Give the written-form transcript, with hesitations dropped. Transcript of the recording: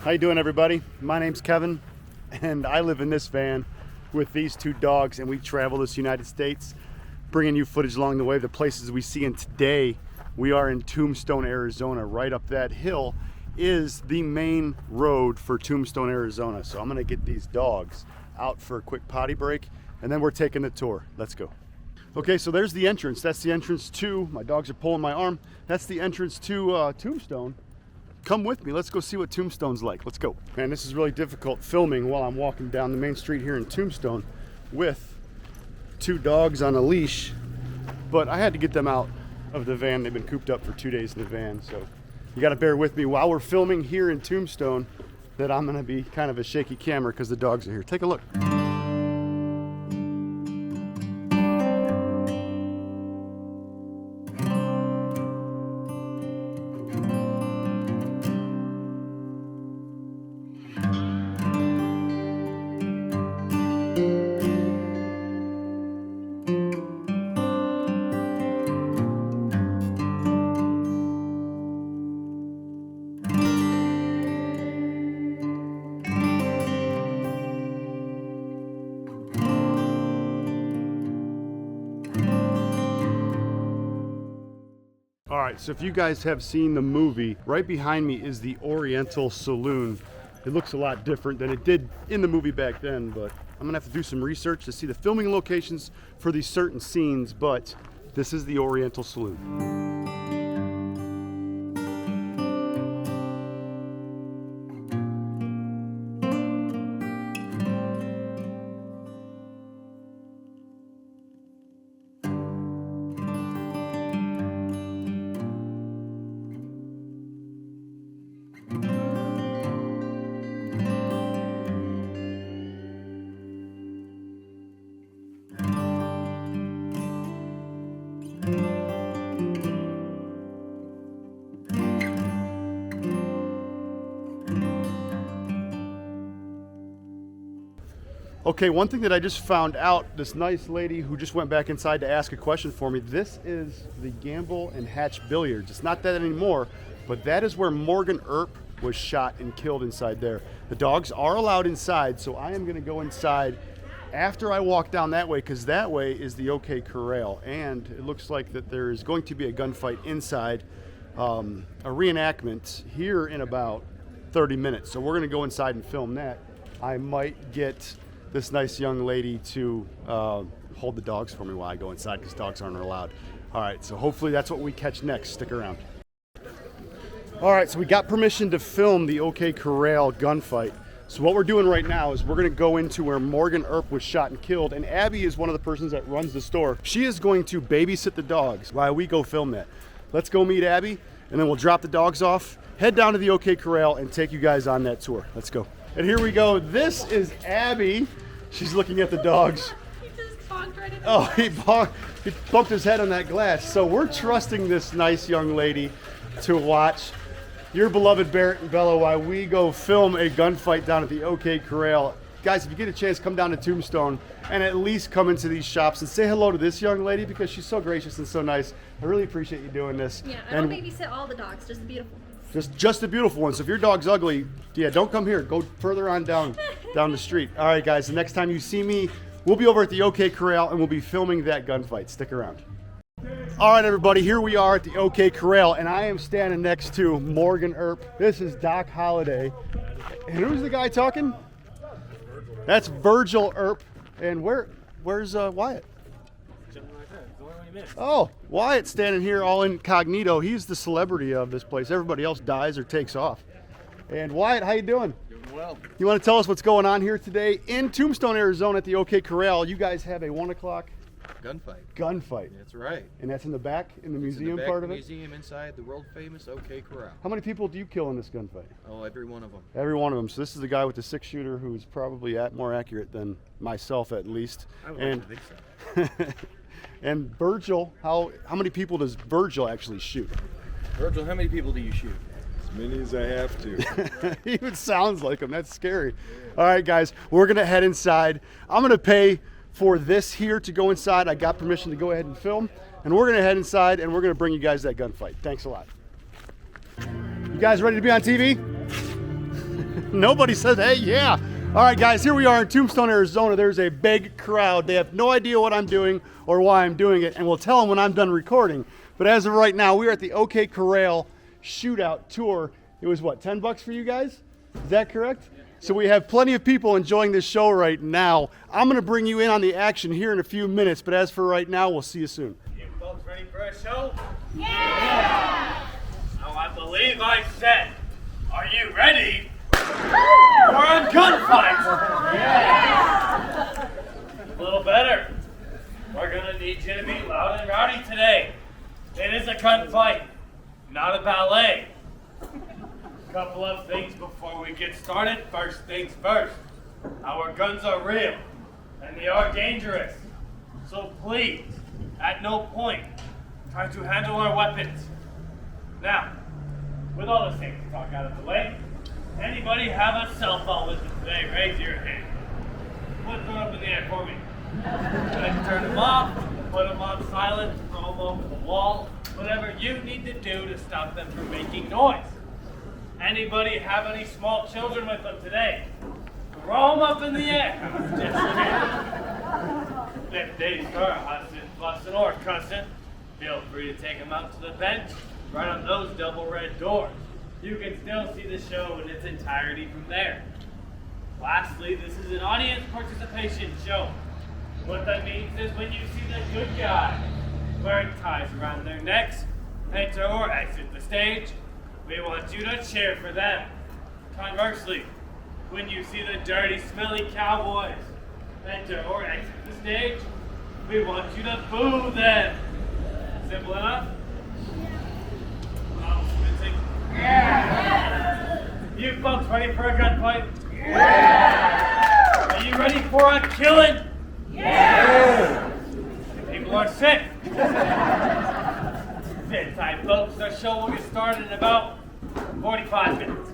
How you doing, everybody? My name's Kevin, and I live in this van with these two dogs, and we travel this United States, bringing you footage along the way of the places we see. And today, we are in Tombstone, Arizona. Right up that hill is the main road for Tombstone, Arizona. So I'm gonna get these dogs out for a quick potty break, and then we're taking the tour. Let's go. Okay, so there's the entrance. That's the entrance to, my dogs are pulling my arm. That's the entrance to Tombstone. Come with me, let's go see what Tombstone's like. Let's go. Man, this is really difficult filming while I'm walking down the main street here in Tombstone with two dogs on a leash, but I had to get them out of the van. They've been cooped up for 2 days in the van, so you gotta bear with me while we're filming here in Tombstone that I'm gonna be kind of a shaky camera because the dogs are here. Take a look. All right, so if you guys have seen the movie, right behind me is the Oriental Saloon. It looks a lot different than it did in the movie back then, but I'm gonna have to do some research to see the filming locations for these certain scenes, but this is the Oriental Saloon. Okay, one thing that I just found out, this nice lady who just went back inside to ask a question for me, this is the Gamble and Hatch Billiards. It's not that anymore, but that is where Morgan Erp was shot and killed inside there. The dogs are allowed inside, so I am gonna go inside after I walk down that way, because that way is the OK Corral, and it looks like that there is going to be a gunfight inside, a reenactment here in about 30 minutes. So we're gonna go inside and film that. I might get this nice young lady to hold the dogs for me while I go inside, because dogs aren't allowed. All right, so hopefully that's what we catch next. Stick around. All right, so we got permission to film the OK Corral gunfight. So what we're doing right now is we're gonna go into where Morgan Erp was shot and killed, and Abby is one of the persons that runs the store. She is going to babysit the dogs while we go film that. Let's go meet Abby, and then we'll drop the dogs off, head down to the OK Corral, and take you guys on that tour. Let's go. And here we go. This is Abby. She's looking at the dogs. He just bonked right into Oh, he bumped his head on that glass. So we're trusting this nice young lady to watch your beloved Barrett and Bella while we go film a gunfight down at the OK Corral. Guys, if you get a chance, come down to Tombstone and at least come into these shops and say hello to this young lady, because she's so gracious and so nice. I really appreciate you doing this. Yeah, I don't babysit all the dogs, just the beautiful ones. Just the beautiful ones. So if your dog's ugly, yeah, don't come here. Go further on down the street. All right, guys, the next time you see me, we'll be over at the OK Corral and we'll be filming that gunfight. Stick around. All right, everybody, here we are at the OK Corral, and I am standing next to Morgan Erp. This is Doc Hollilday. And who's the guy talking? That's Virgil Erp. And where's Wyatt? Oh, Wyatt's standing here all incognito. He's the celebrity of this place. Everybody else dies or takes off. And Wyatt, how you doing? Doing well. You want to tell us what's going on here today in Tombstone, Arizona at the OK Corral? You guys have a 1 o'clock Gunfight. That's right. And that's in the back, in the It's museum in the back part of of the it? museum inside the world famous OK Corral. How many people do you kill in this gunfight? Oh, every one of them. Every one of them. So this is the guy with the 6-shooter who's probably more accurate than myself, at least. I would like to think so. And Virgil, how many people does Virgil actually shoot? Virgil, how many people do you shoot? As many as I have to. He even sounds like him. That's scary. All right, guys, we're going to head inside. I'm going to pay for this here to go inside. I got permission to go ahead and film, and we're going to head inside and we're going to bring you guys that gunfight. Thanks a lot. You guys ready to be on TV? Nobody says, hey, yeah. All right, guys, here we are in Tombstone, Arizona. There's a big crowd. They have no idea what I'm doing or why I'm doing it, and we'll tell them when I'm done recording. But as of right now, we're at the OK Corral Shootout Tour. It was, what, $10 for you guys? Is that correct? So we have plenty of people enjoying this show right now. I'm going to bring you in on the action here in a few minutes, but as for right now, we'll see you soon. You folks ready for a show? Yeah! Now I believe I said, are you ready for a gunfight? Yeah! A little better. We're gonna need you to be loud and rowdy today. It is a gunfight, not a ballet. Couple of things before we get started. First things first. Our guns are real, and they are dangerous. So please, at no point, try to handle our weapons. Now, with all the safety talk out of the way, anybody have a cell phone with them today? Raise your hand. Put them up in the air for me. Then turn them off, put them on silent, throw them over the wall, whatever you need to do to stop them from making noise. Anybody have any small children with them today? Throw them up in the air. If they start hussing, fussing, or cussing, feel free to take them out to the bench, right on those double red doors. You can still see the show in its entirety from there. Lastly, this is an audience participation show. What that means is when you see the good guy wearing ties around their necks, enter or exit the stage, we want you to cheer for them. Conversely, when you see the dirty, smelly cowboys enter or exit the stage, we want you to boo them. Simple enough? Yeah. You folks ready for a gunfight? Yeah. Are you ready for a killing? Yeah. People are sick. Sit tight, folks. Our show will get started in about 45 minutes.